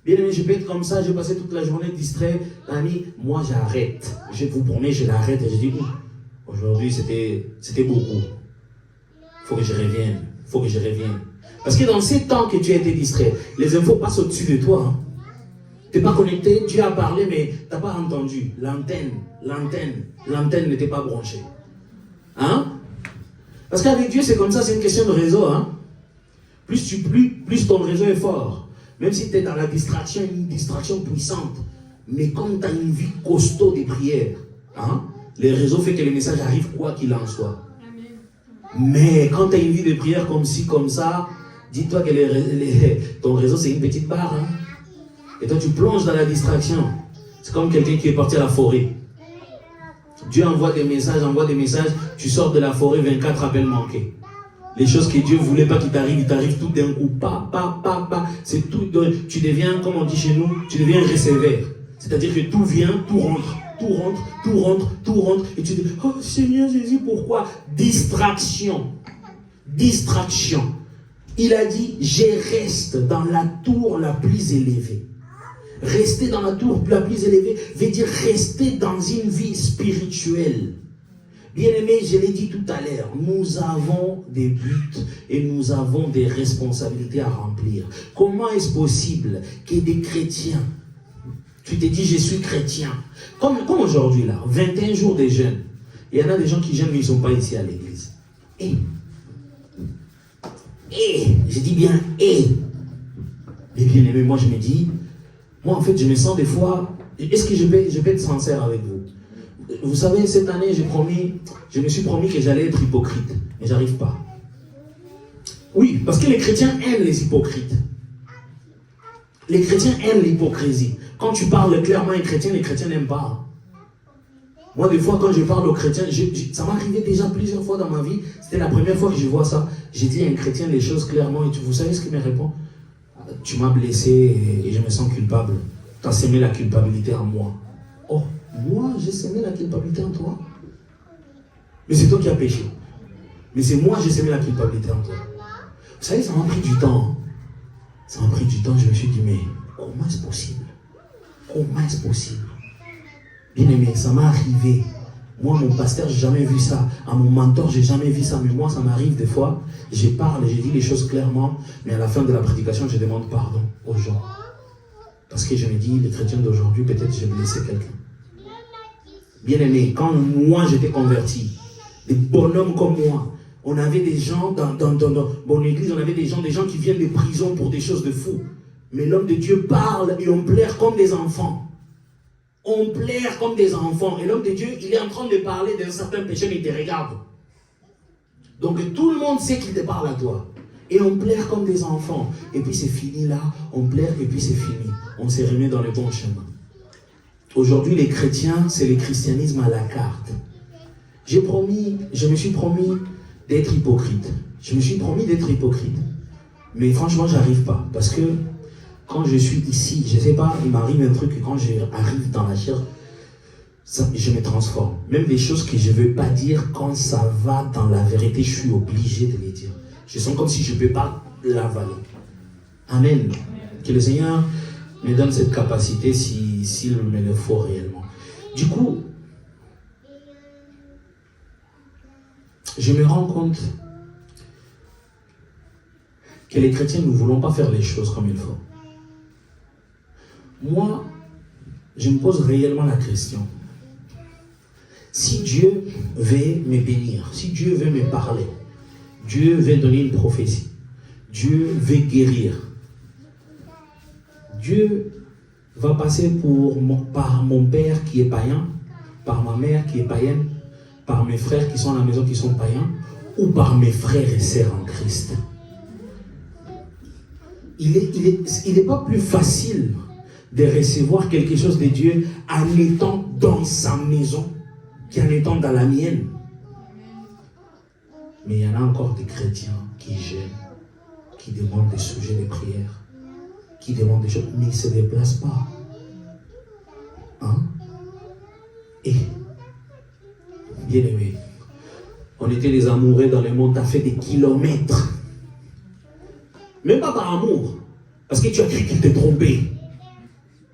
Bien aimé, je peux être comme ça, je vais passer toute la journée distrait. Ami, moi j'arrête. Je vous promets, je l'arrête. Et je dis, aujourd'hui c'était beaucoup. Il faut que je revienne. Parce que dans ces temps que tu as été distrait, les infos passent au-dessus de toi. Hein. Tu n'es pas connecté, Dieu a parlé, mais tu n'as pas entendu. L'antenne n'était pas branchée. Hein? Parce qu'avec Dieu, c'est comme ça, c'est une question de réseau. Hein? Plus ton réseau est fort. Même si tu es dans la distraction, une distraction puissante, mais comme tu as une vie costaud des prières, hein, les réseaux font que le message arrive quoi qu'il en soit. Amen. Mais quand tu as une vie de prière comme ci, comme ça, dis-toi que ton réseau c'est une petite barre. Hein, et toi tu plonges dans la distraction. C'est comme quelqu'un qui est parti à la forêt. Dieu envoie des messages, tu sors de la forêt, 24 appels manqués. Les choses que Dieu ne voulait pas qu'il t'arrive, il t'arrive tout d'un coup. C'est tout. Tu deviens, comme on dit chez nous, tu deviens un receveur. C'est-à-dire que tout vient, tout rentre. Et tu dis, oh Seigneur Jésus, pourquoi? Distraction. Il a dit, je reste dans la tour la plus élevée. Rester dans la tour la plus élevée veut dire rester dans une vie spirituelle. Bien-aimés, je l'ai dit tout à l'heure, nous avons des buts et nous avons des responsabilités à remplir. Comment est-ce possible que des chrétiens, tu te dis je suis chrétien, comme aujourd'hui là, 21 jours de jeûne, il y en a des gens qui jeûnent mais ils ne sont pas ici à l'église. Je dis bien et bien-aimés, moi je me dis, moi en fait je me sens des fois, est-ce que je peux être sincère avec vous? Vous savez, cette année, je me suis promis que j'allais être hypocrite. Mais j'arrive pas. Oui, parce que les chrétiens aiment les hypocrites. Les chrétiens aiment l'hypocrisie. Quand tu parles clairement aux chrétiens, les chrétiens n'aiment pas. Moi, des fois, quand je parle aux chrétiens, ça m'est arrivé déjà plusieurs fois dans ma vie. C'était la première fois que je vois ça. J'ai dit à un chrétien les choses clairement. Et vous savez ce qu'il me répond? Tu m'as blessé et je me sens culpable. Tu as sémé la culpabilité en moi. Oh, moi, j'ai sémé la culpabilité en toi. Mais c'est toi qui as péché. Mais c'est moi, j'ai sémé la culpabilité en toi. Vous savez, ça m'a pris du temps. Je me suis dit, mais comment est-ce possible? Bien aimé, ça m'est arrivé. Moi, mon pasteur, j'ai jamais vu ça. À mon mentor, j'ai jamais vu ça. Mais moi, ça m'arrive des fois. Je parle et je dis les choses clairement. Mais à la fin de la prédication, je demande pardon aux gens. Parce que je me dis, les chrétiens d'aujourd'hui, peut-être j'ai blessé quelqu'un. Bien aimé, quand moi j'étais converti, des bonhommes comme moi, on avait des gens dans mon église, on avait des gens qui viennent des prisons pour des choses de fous. Mais l'homme de Dieu parle et on plaire comme des enfants. Et l'homme de Dieu, il est en train de parler d'un certain péché, mais il te regarde. Donc tout le monde sait qu'il te parle à toi. Et on plaire comme des enfants. Et puis c'est fini là, on plaire et puis c'est fini. On s'est remis dans le bon chemin. Aujourd'hui, les chrétiens, c'est le christianisme à la carte. Je me suis promis d'être hypocrite. Mais franchement, j'arrive pas. Parce que quand je suis ici, je sais pas, il m'arrive un truc que quand j'arrive dans la chair, je me transforme. Même des choses que je ne veux pas dire, quand ça va dans la vérité, je suis obligé de les dire. Je sens comme si je ne peux pas l'avaler. Amen. Que le Seigneur me donne cette capacité s'il me le faut réellement. Du coup, je me rends compte que les chrétiens, nous ne voulons pas faire les choses comme il faut. Moi, je me pose réellement la question. Si Dieu veut me bénir, si Dieu veut me parler, Dieu veut donner une prophétie, Dieu veut guérir, Dieu va passer par mon père qui est païen, par ma mère qui est païenne, par mes frères qui sont à la maison qui sont païens, ou par mes frères et sœurs en Christ. Il n'est pas plus facile de recevoir quelque chose de Dieu en étant dans sa maison qu'en étant dans la mienne. Mais il y en a encore des chrétiens qui gênent, qui demandent des sujets de prière, qui demandent des choses, mais ils ne se déplacent pas. Et, bien aimé, on était des amoureux dans le monde, tu as fait des kilomètres. Même pas par amour, parce que tu as cru qu'il t'est trompé.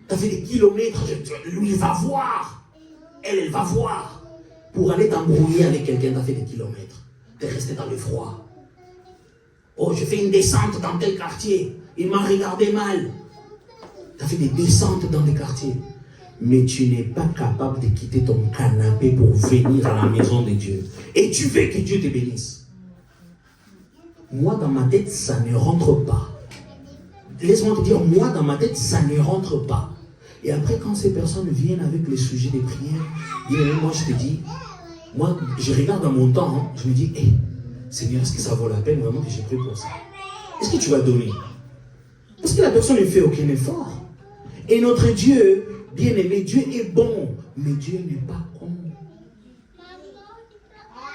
Tu as fait des kilomètres, lui il va voir, elle va voir. Pour aller t'embrouiller avec quelqu'un, tu as fait des kilomètres. Tu es resté dans le froid. Oh, je fais une descente dans tel quartier, il m'a regardé mal. Tu as fait des descentes dans des quartiers. Mais tu n'es pas capable de quitter ton canapé pour venir à la maison de Dieu. Et tu veux que Dieu te bénisse. Moi, dans ma tête, ça ne rentre pas. Laisse-moi te dire, moi, dans ma tête, ça ne rentre pas. Et après, quand ces personnes viennent avec les sujets des prières, moi, je te dis, moi, je regarde dans mon temps, je me dis, hey, Seigneur, est-ce que ça vaut la peine vraiment que j'ai pris pour ça? Est-ce que tu vas donner? Parce que la personne ne fait aucun effort. Et notre Dieu, Bien-aimé, Dieu est bon, mais Dieu n'est pas con.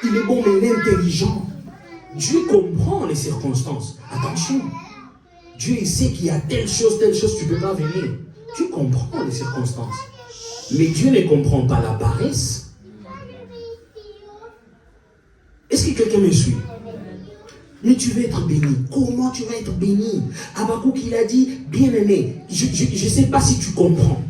Il est bon, mais il est intelligent. Dieu comprend les circonstances. Attention. Dieu, il sait qu'il y a telle chose, tu ne peux pas venir. Dieu comprend les circonstances. Mais Dieu ne comprend pas la paresse. Est-ce que quelqu'un me suit? Mais tu veux être béni. Comment tu vas être béni? Habakkuk, il a dit, bien-aimé, je ne sais pas si tu comprends.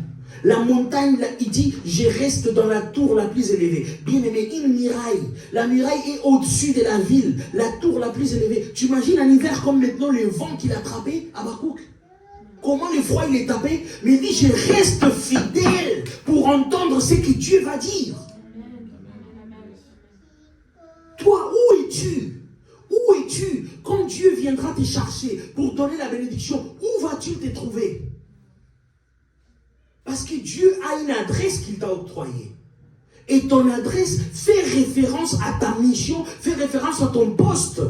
La montagne, il dit, je reste dans la tour la plus élevée. Bien-aimé, une muraille. La muraille est au-dessus de la ville. La tour la plus élevée. Tu imagines en hiver comme maintenant le vent qu'il a attrapé, Habakkuk? Comment le froid il est tapé? Mais il dit, je reste fidèle pour entendre ce que Dieu va dire. Toi, où es-tu? Où es-tu quand Dieu viendra te chercher pour donner la bénédiction? Où vas-tu te trouver? Parce que Dieu a une adresse qu'il t'a octroyée. Et ton adresse fait référence à ta mission, fait référence à ton poste.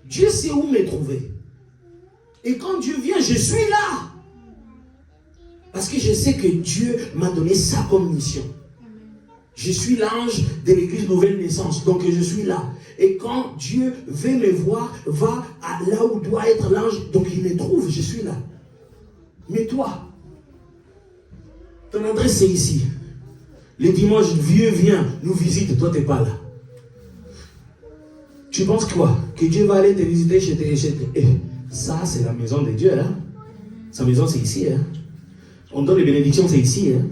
Dieu sait où me trouver. Et quand Dieu vient, je suis là. Parce que je sais que Dieu m'a donné ça comme mission. Je suis l'ange de l'église Nouvelle Naissance, donc je suis là. Et quand Dieu veut me voir, va à là où doit être l'ange, donc il me trouve, je suis là. Mais toi, ton adresse c'est ici. Le dimanche, vieux vient, nous visite, toi tu n'es pas là. Tu penses quoi? Que Dieu va aller te visiter chez tes... Ça c'est la maison de Dieu. Hein? Sa maison c'est ici. Hein? On donne les bénédictions, c'est ici. Hein?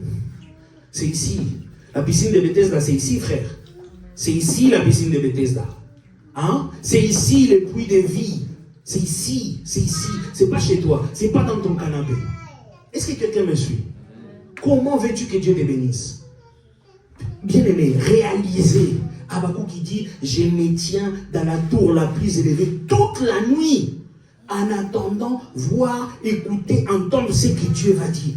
C'est ici. La piscine de Bethesda, c'est ici, frère. C'est ici la piscine de Bethesda. Hein? C'est ici le puits de vie. C'est ici, c'est ici. C'est pas chez toi, c'est pas dans ton canapé. Est-ce que quelqu'un me suit? Comment veux-tu que Dieu te bénisse? Bien-aimé, réalisez. Habakkuk qui dit, je me tiens dans la tour la plus élevée toute la nuit, en attendant, voir, écouter, entendre ce que Dieu va dire.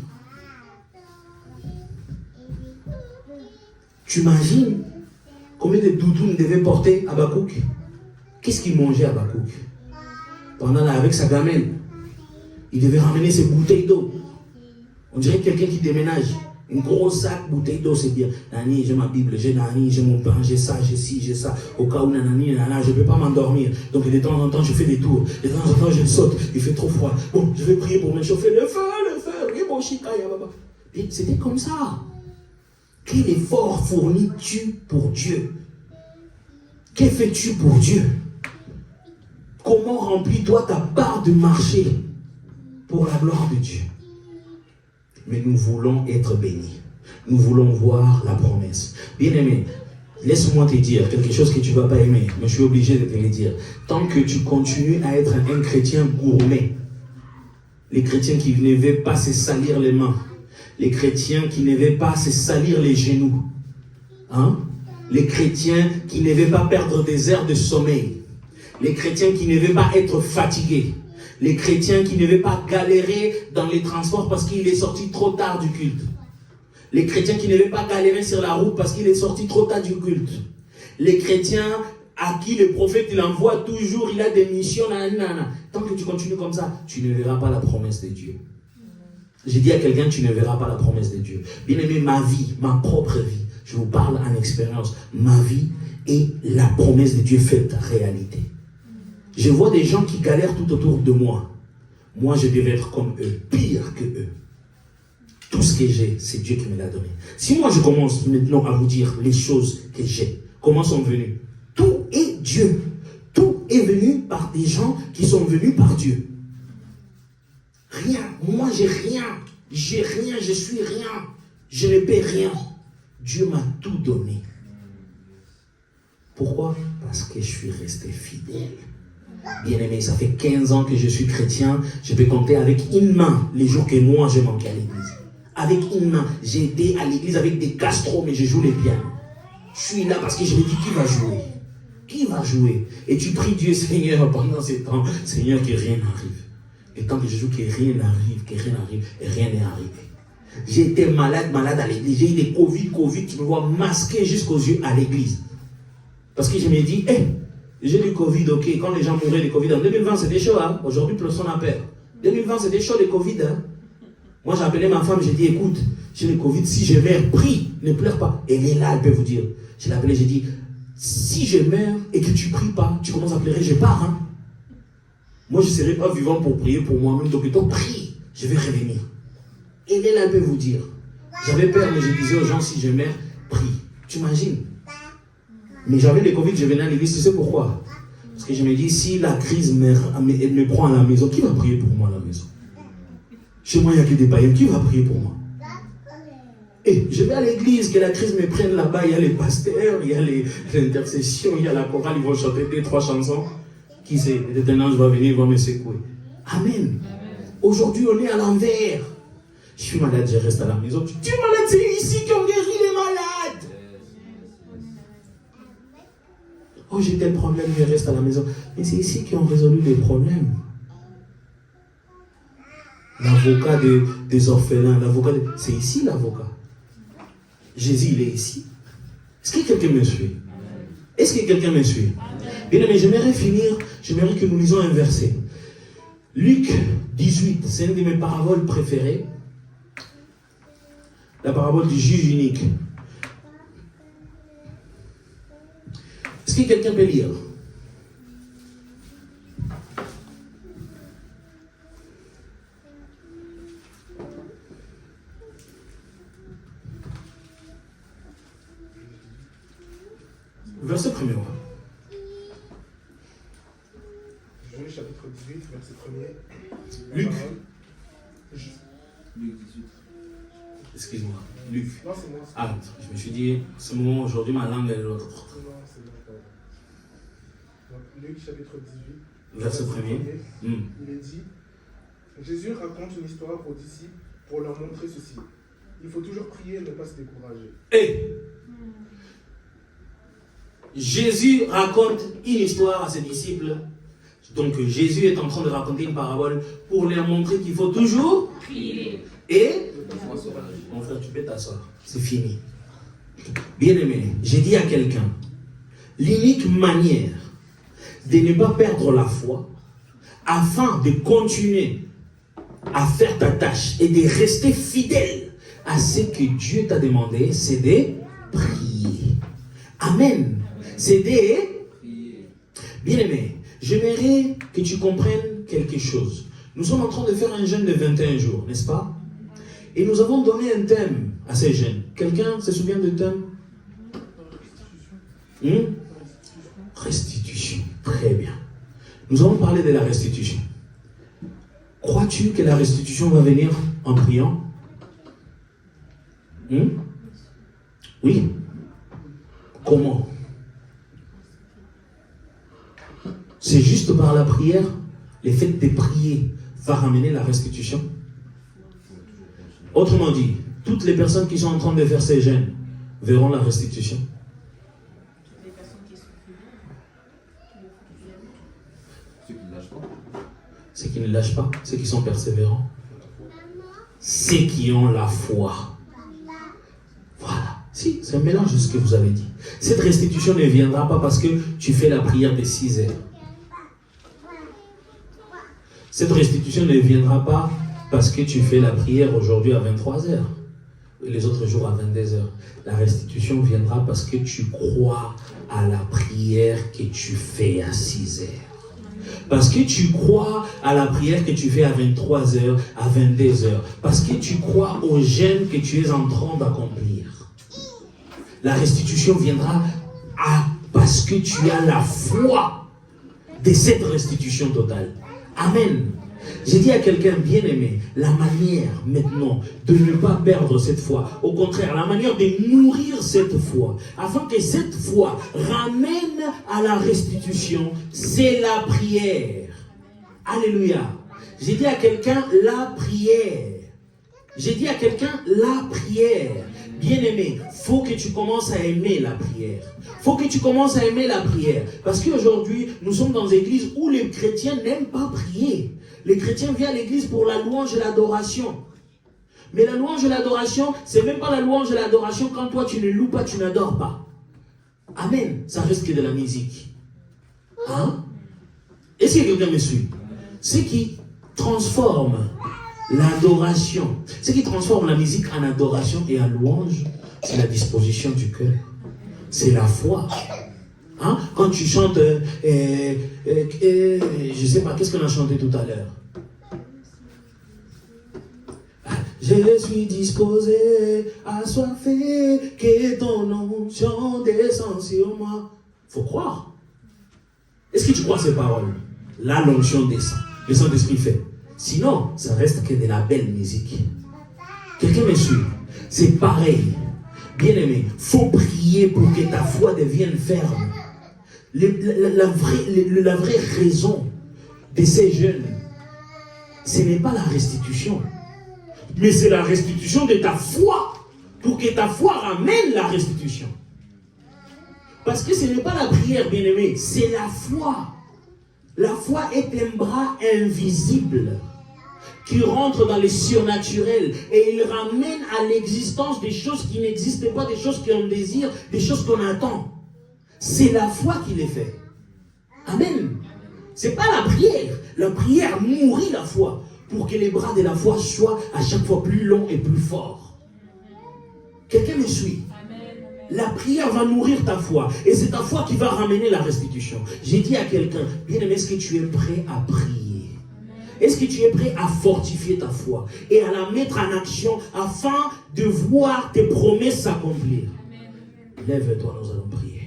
Tu imagines combien de doudounes devait porter Habakkuk? Qu'est-ce qu'il mangeait Habakkuk? Pendant là, avec sa gamelle, il devait ramener ses bouteilles d'eau. On dirait quelqu'un qui déménage. Une grosse sac, bouteille d'eau, c'est bien. Nani, j'ai ma Bible, j'ai Nani, j'ai mon pain, j'ai ça, j'ai ci, j'ai ça. Au cas où Nani, je ne peux pas m'endormir. Donc de temps en temps, je fais des tours. De temps en temps, je saute. Il fait trop froid. Bon, je vais prier pour me chauffer. Le feu. Oui, bon, chikaya, baba. Et c'était comme ça. Quel effort fournis-tu pour Dieu? Que fais-tu pour Dieu? Comment remplis-toi ta part de marché pour la gloire de Dieu? Mais nous voulons être bénis. Nous voulons voir la promesse. Bien-aimé, laisse-moi te dire quelque chose que tu ne vas pas aimer, mais je suis obligé de te le dire. Tant que tu continues à être un chrétien gourmet, les chrétiens qui ne veulent pas se salir les mains, les chrétiens qui ne veulent pas se salir les genoux, hein? Les chrétiens qui ne veulent pas perdre des heures de sommeil, les chrétiens qui ne veulent pas être fatigués, les chrétiens qui ne veulent pas galérer dans les transports parce qu'il est sorti trop tard du culte, les chrétiens qui ne veulent pas galérer sur la route parce qu'il est sorti trop tard du culte, les chrétiens à qui le prophète il envoie toujours, il a des missions, nanana. Tant que tu continues comme ça, tu ne verras pas la promesse de Dieu. J'ai dit à quelqu'un, tu ne verras pas la promesse de Dieu. Bien aimé, ma vie, ma propre vie, je vous parle en expérience, ma vie est la promesse de Dieu faite réalité. Je vois des gens qui galèrent tout autour de moi. Moi, je devais être comme eux, pire que eux. Tout ce que j'ai, c'est Dieu qui me l'a donné. Si moi, je commence maintenant à vous dire les choses que j'ai, comment sont venues? Tout est Dieu. Tout est venu par des gens qui sont venus par Dieu. Rien. Moi, j'ai rien. J'ai rien. Je suis rien. Je ne paie rien. Dieu m'a tout donné. Pourquoi? Parce que je suis resté fidèle. Bien-aimé, ça fait 15 ans que je suis chrétien. Je peux compter avec une main les jours que moi, je manquais à l'église. Avec une main. J'ai été à l'église avec des castros, mais je joue les pianos. Je suis là parce que je me dis, qui va jouer? Qui va jouer? Et tu pries Dieu, Seigneur, pendant ces temps, Seigneur, que rien n'arrive. Et tant que je joue, que rien n'arrive, et rien n'est arrivé. J'ai été malade à l'église. J'ai eu des Covid, tu me vois masqué jusqu'aux yeux à l'église. Parce que je me dis, j'ai du Covid, ok, quand les gens mouraient de Covid, en 2020 c'était chaud, hein? Aujourd'hui personne n'a peur. 2020 c'était chaud le Covid, hein? Moi, j'ai appelé ma femme, j'ai dit, écoute, j'ai le Covid, si je meurs, prie, ne pleure pas. Elle est là, elle peut vous dire. Je l'ai appelée, j'ai dit, si je meurs et que tu ne pries pas, tu commences à pleurer, je pars. Hein. Moi, je ne serai pas vivant pour prier pour moi-même. Donc, toi, prie, je vais revenir. Elle est là, elle peut vous dire. J'avais peur, mais je disais aux gens, si je meurs, prie. Tu imagines? Mais j'avais le Covid, je venais à l'église, tu sais pourquoi? Parce que je me dis, si la crise me prend à la maison, qui va prier pour moi à la maison? Chez moi, il n'y a que des païens. Qui va prier pour moi? Et je vais à l'église, que la crise me prenne là-bas. Il y a les pasteurs, il y a l'intercession, il y a la chorale, ils vont chanter 2-3 chansons. Qui sait? Peut-être un ange va venir, il va me secouer. Amen. Aujourd'hui, on est à l'envers. Je suis malade, je reste à la maison. Tu es malade, c'est ici qu'on guérit les malades. Oh, j'ai tel problème, je reste à la maison. Mais c'est ici qu'ils ont résolu les problèmes. L'avocat des orphelins, c'est ici l'avocat. Jésus, il est ici. Est-ce que quelqu'un me suit? Est-ce que quelqu'un me suit? Bien, mais j'aimerais finir, j'aimerais que nous lisons un verset. Luc 18, c'est une de mes paraboles préférées. La parabole du juge unique. Est-ce que quelqu'un peut lire? Verset premier. Juge chapitre 18, verset 1er. Luc. Luc 18. Excuse-moi. Luc. Non, c'est moi. Ah, je me suis dit, ce moment aujourd'hui, ma langue est l'autre. Non, c'est moi. Donc, Luc chapitre 18. Verset premier. Il est dit, Jésus raconte une histoire aux disciples pour leur montrer ceci. Il faut toujours prier et ne pas se décourager. Et Jésus raconte une histoire à ses disciples. Donc Jésus est en train de raconter une parabole pour leur montrer qu'il faut toujours prier. Et mon frère, tu peux t'asseoir. C'est fini. Bien-aimé, j'ai dit à quelqu'un, l'unique manière de ne pas perdre la foi, afin de continuer à faire ta tâche et de rester fidèle à ce que Dieu t'a demandé, c'est de prier. Amen. C'est de prier. Bien-aimé, j'aimerais que tu comprennes quelque chose. Nous sommes en train de faire un jeûne de 21 jours, n'est-ce pas? Et nous avons donné un thème à ces jeûnes. Quelqu'un se souvient du thème? Restitution. Très bien. Nous allons parler de la restitution. Crois-tu que la restitution va venir en priant? Oui. Comment? C'est juste par la prière, le fait de prier va ramener la restitution. Autrement dit, toutes les personnes qui sont en train de faire ces jeûnes verront la restitution. Ceux qui ne lâchent pas, ceux qui sont persévérants, ceux qui ont la foi. Voilà. Si, c'est un mélange de ce que vous avez dit. Cette restitution ne viendra pas parce que tu fais la prière de 6 heures. Cette restitution ne viendra pas parce que tu fais la prière aujourd'hui à 23 heures et les autres jours à 22 heures. La restitution viendra parce que tu crois à la prière que tu fais à 6 heures. Parce que tu crois à la prière que tu fais à 23 heures, à 22 heures. Parce que tu crois au jeûne que tu es en train d'accomplir. La restitution viendra parce que tu as la foi de cette restitution totale. Amen. J'ai dit à quelqu'un bien-aimé, la manière maintenant de ne pas perdre cette foi, au contraire, la manière de nourrir cette foi, afin que cette foi ramène à la restitution, c'est la prière. Alléluia. J'ai dit à quelqu'un la prière. J'ai dit à quelqu'un la prière. Bien-aimé, faut que tu commences à aimer la prière. Faut que tu commences à aimer la prière. Parce qu'aujourd'hui, nous sommes dans une église où les chrétiens n'aiment pas prier. Les chrétiens viennent à l'église pour la louange et l'adoration. Mais la louange et l'adoration, c'est même pas la louange et l'adoration quand toi tu ne loues pas, tu n'adores pas. Amen. Ça reste que de la musique. Hein? Est-ce que quelqu'un me suit? Ce qui transforme L'adoration. Ce qui transforme la musique en adoration et en louange, c'est la disposition du cœur. C'est la foi. Hein? Quand tu chantes, je ne sais pas, qu'est-ce qu'on a chanté tout à l'heure? Je suis disposé, assoiffé, que ton onction descend sur moi. Il faut croire. Est-ce que tu crois ces paroles? Là, l'onction descend. Le Saint-Esprit fait. Sinon, ça reste que de la belle musique. Quelqu'un me suit? C'est pareil. Bien-aimé, il faut prier pour que ta foi devienne ferme. La vraie raison de ces jeunes, ce n'est pas la restitution, mais c'est la restitution de ta foi, pour que ta foi ramène la restitution. Parce que ce n'est pas la prière, bien-aimé, c'est la foi. La foi est un bras invisible qui rentre dans le surnaturel et il ramène à l'existence des choses qui n'existent pas, des choses qu'on désire, des choses qu'on attend. C'est la foi qui les fait. Amen. Ce n'est pas la prière. La prière nourrit la foi pour que les bras de la foi soient à chaque fois plus longs et plus forts. Quelqu'un me suit? La prière va nourrir ta foi. Et c'est ta foi qui va ramener la restitution. J'ai dit à quelqu'un, bien-aimé, est-ce que tu es prêt à prier? Est-ce que tu es prêt à fortifier ta foi et à la mettre en action afin de voir tes promesses s'accomplir? Lève-toi, nous allons prier.